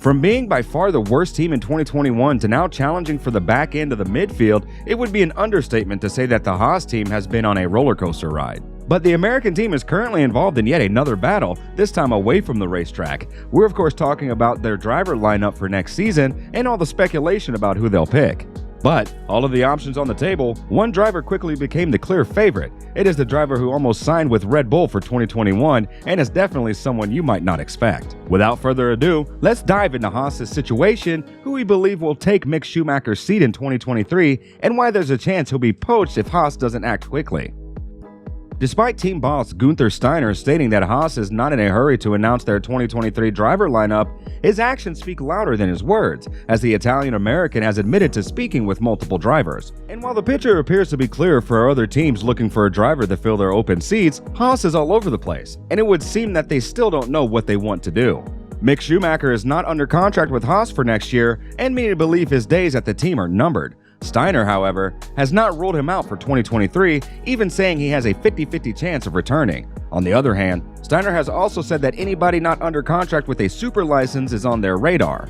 From being by far the worst team in 2021 to now challenging for the back end of the midfield, it would be an understatement to say that the Haas team has been on a roller coaster ride. But the American team is currently involved in yet another battle, this time away from the racetrack. We're of course talking about their driver lineup for next season and all the speculation about who they'll pick. But all of the options on the table, one driver quickly became the clear favorite. It is the driver who almost signed with Red Bull for 2021 and is definitely someone you might not expect. Without further ado, let's dive into Haas's situation, who we believe will take Mick Schumacher's seat in 2023, and why there's a chance he'll be poached if Haas doesn't act quickly. Despite team boss Günther Steiner stating that Haas is not in a hurry to announce their 2023 driver lineup, his actions speak louder than his words, as the Italian-American has admitted to speaking with multiple drivers. And while the picture appears to be clear for other teams looking for a driver to fill their open seats, Haas is all over the place, and it would seem that they still don't know what they want to do. Mick Schumacher is not under contract with Haas for next year, and many believe his days at the team are numbered. Steiner, however, has not ruled him out for 2023, even saying he has a 50-50 chance of returning. On the other hand, Steiner has also said that anybody not under contract with a super license is on their radar.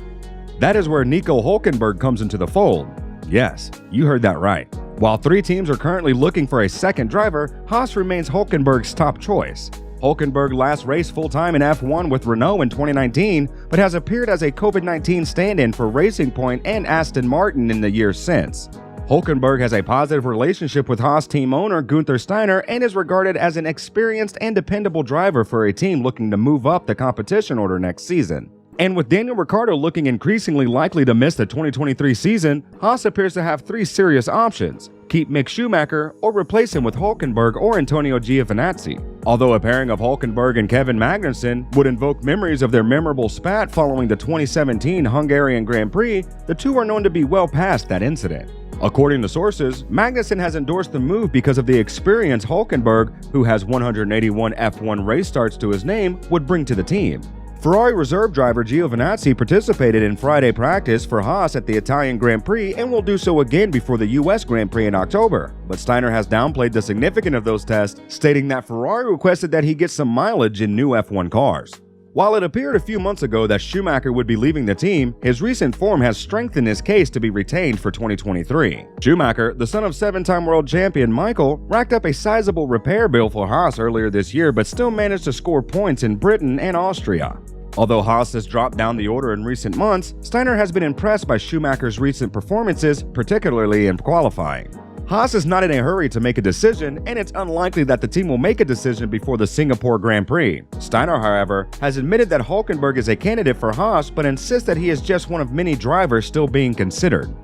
That is where Nico Hülkenberg comes into the fold. Yes, you heard that right. While 3 teams are currently looking for a second driver, Haas remains Hülkenberg's top choice. Hülkenberg last raced full-time in F1 with Renault in 2019, but has appeared as a COVID-19 stand-in for Racing Point and Aston Martin in the years since. Hülkenberg has a positive relationship with Haas team owner Günther Steiner and is regarded as an experienced and dependable driver for a team looking to move up the competition order next season. And with Daniel Ricciardo looking increasingly likely to miss the 2023 season, Haas appears to have 3 serious options: keep Mick Schumacher or replace him with Hülkenberg or Antonio Giovinazzi. Although a pairing of Hülkenberg and Kevin Magnussen would invoke memories of their memorable spat following the 2017 Hungarian Grand Prix, the two are known to be well past that incident. According to sources, Magnussen has endorsed the move because of the experience Hülkenberg, who has 181 F1 race starts to his name, would bring to the team. Ferrari reserve driver Giovinazzi participated in Friday practice for Haas at the Italian Grand Prix and will do so again before the US Grand Prix in October. But Steiner has downplayed the significance of those tests, stating that Ferrari requested that he get some mileage in new F1 cars. While it appeared a few months ago that Schumacher would be leaving the team, his recent form has strengthened his case to be retained for 2023. Schumacher, the son of 7-time world champion Michael, racked up a sizable repair bill for Haas earlier this year but still managed to score points in Britain and Austria. Although Haas has dropped down the order in recent months, Steiner has been impressed by Schumacher's recent performances, particularly in qualifying. Haas is not in a hurry to make a decision, and it's unlikely that the team will make a decision before the Singapore Grand Prix. Steiner, however, has admitted that Hülkenberg is a candidate for Haas, but insists that he is just one of many drivers still being considered.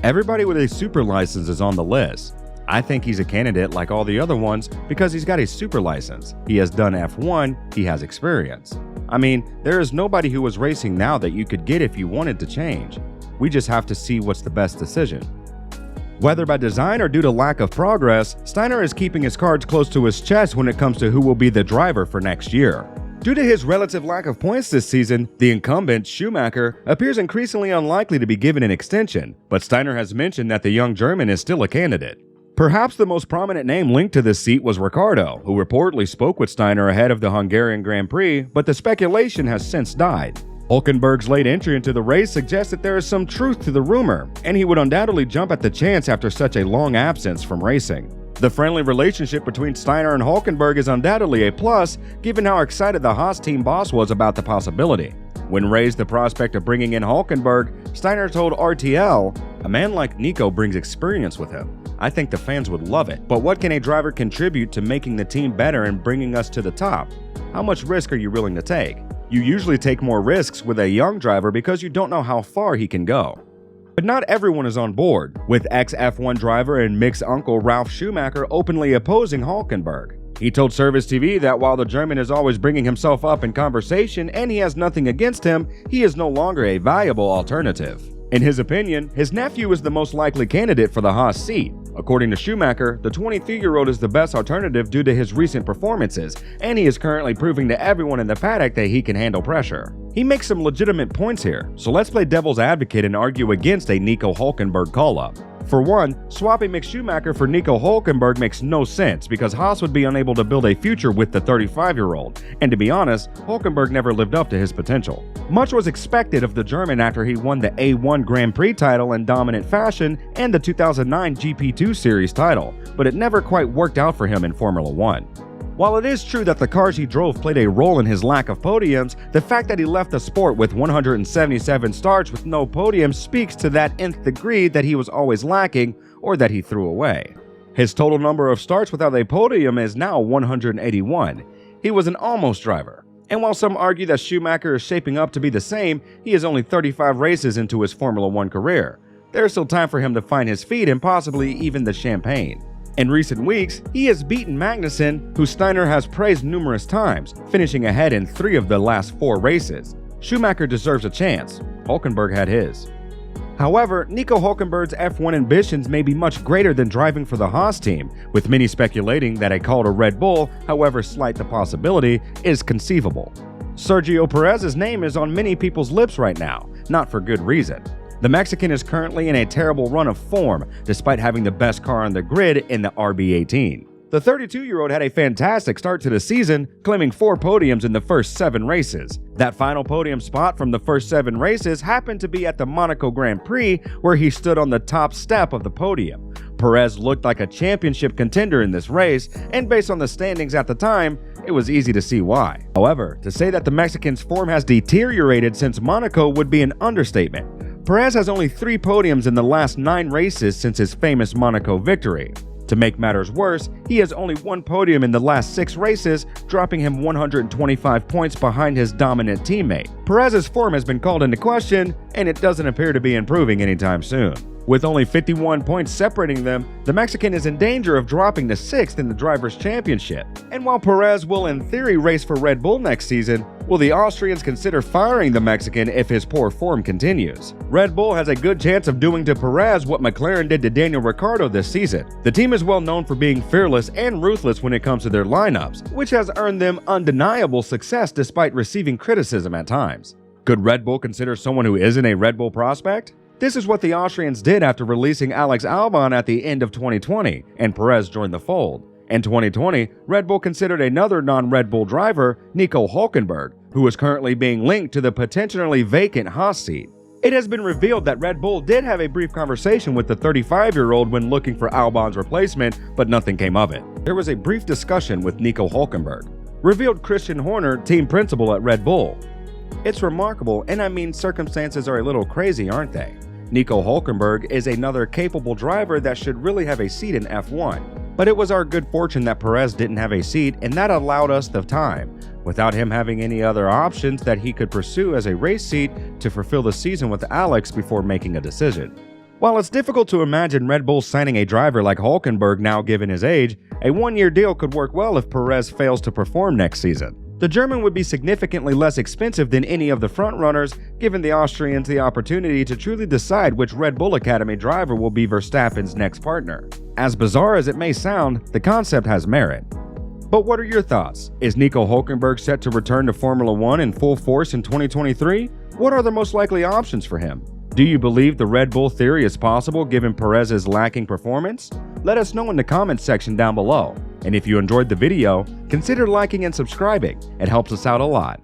Everybody with a super license is on the list. I think he's a candidate like all the other ones because he's got a super license. He has done F1, he has experience. I mean, there is nobody who is racing now that you could get if you wanted to change. We just have to see what's the best decision. Whether by design or due to lack of progress, Steiner is keeping his cards close to his chest when it comes to who will be the driver for next year. Due to his relative lack of points this season, the incumbent, Schumacher, appears increasingly unlikely to be given an extension, but Steiner has mentioned that the young German is still a candidate. Perhaps the most prominent name linked to this seat was Ricciardo, who reportedly spoke with Steiner ahead of the Hungarian Grand Prix, but the speculation has since died. Hülkenberg's late entry into the race suggests that there is some truth to the rumor, and he would undoubtedly jump at the chance after such a long absence from racing. The friendly relationship between Steiner and Hülkenberg is undoubtedly a plus, given how excited the Haas team boss was about the possibility. When raised the prospect of bringing in Hülkenberg, Steiner told RTL, "A man like Nico brings experience with him. I think the fans would love it, but what can a driver contribute to making the team better and bringing us to the top? How much risk are you willing to take? You usually take more risks with a young driver because you don't know how far he can go." But not everyone is on board, with ex-F1 driver and Mick's uncle Ralf Schumacher openly opposing Hülkenberg. He told Service TV that while the German is always bringing himself up in conversation and he has nothing against him, he is no longer a valuable alternative. In his opinion, his nephew is the most likely candidate for the Haas seat. According to Schumacher, the 23-year-old is the best alternative due to his recent performances, and he is currently proving to everyone in the paddock that he can handle pressure. He makes some legitimate points here, so let's play devil's advocate and argue against a Nico Hülkenberg call-up. For one, swapping Mick Schumacher for Nico Hülkenberg makes no sense because Haas would be unable to build a future with the 35-year-old, and to be honest, Hülkenberg never lived up to his potential. Much was expected of the German after he won the A1 Grand Prix title in dominant fashion and the 2009 GP2 Series title, but it never quite worked out for him in Formula 1. While it is true that the cars he drove played a role in his lack of podiums, the fact that he left the sport with 177 starts with no podium speaks to that nth degree that he was always lacking or that he threw away. His total number of starts without a podium is now 181. He was an almost driver. And while some argue that Schumacher is shaping up to be the same, he is only 35 races into his Formula 1 career. There is still time for him to find his feet and possibly even the champagne. In recent weeks, he has beaten Magnussen, who Steiner has praised numerous times, finishing ahead in 3 of the last 4 races. Schumacher deserves a chance. Hülkenberg had his. However, Nico Hülkenberg's F1 ambitions may be much greater than driving for the Haas team, with many speculating that a call to Red Bull, however slight the possibility, is conceivable. Sergio Perez's name is on many people's lips right now, not for good reason. The Mexican is currently in a terrible run of form, despite having the best car on the grid in the RB18. The 32-year-old had a fantastic start to the season, claiming 4 podiums in the first 7 races. That final podium spot from the first 7 races happened to be at the Monaco Grand Prix, where he stood on the top step of the podium. Perez looked like a championship contender in this race, and based on the standings at the time, it was easy to see why. However, to say that the Mexican's form has deteriorated since Monaco would be an understatement. Perez has only 3 podiums in the last 9 races since his famous Monaco victory. To make matters worse, he has only 1 podium in the last 6 races, dropping him 125 points behind his dominant teammate. Perez's form has been called into question, and it doesn't appear to be improving anytime soon. With only 51 points separating them, the Mexican is in danger of dropping to 6th in the Drivers' Championship. And while Perez will in theory race for Red Bull next season, will the Austrians consider firing the Mexican if his poor form continues? Red Bull has a good chance of doing to Perez what McLaren did to Daniel Ricciardo this season. The team is well known for being fearless and ruthless when it comes to their lineups, which has earned them undeniable success despite receiving criticism at times. Could Red Bull consider someone who isn't a Red Bull prospect? This is what the Austrians did after releasing Alex Albon at the end of 2020, and Perez joined the fold. In 2020, Red Bull considered another non-Red Bull driver, Nico Hülkenberg, who is currently being linked to the potentially vacant Haas seat. It has been revealed that Red Bull did have a brief conversation with the 35-year-old when looking for Albon's replacement, but nothing came of it. There was a brief discussion with Nico Hülkenberg, revealed Christian Horner, team principal at Red Bull. It's remarkable, and I mean circumstances are a little crazy, aren't they? Nico Hülkenberg is another capable driver that should really have a seat in F1. But it was our good fortune that Perez didn't have a seat, and that allowed us the time, without him having any other options that he could pursue as a race seat, to fulfill the season with Alex before making a decision. While it's difficult to imagine Red Bull signing a driver like Hülkenberg now given his age, a 1-year deal could work well if Perez fails to perform next season. The German would be significantly less expensive than any of the frontrunners, giving the Austrians the opportunity to truly decide which Red Bull Academy driver will be Verstappen's next partner. As bizarre as it may sound, the concept has merit. But what are your thoughts? Is Nico Hülkenberg set to return to Formula 1 in full force in 2023? What are the most likely options for him? Do you believe the Red Bull theory is possible given Perez's lacking performance? Let us know in the comments section down below. And if you enjoyed the video, consider liking and subscribing. It helps us out a lot.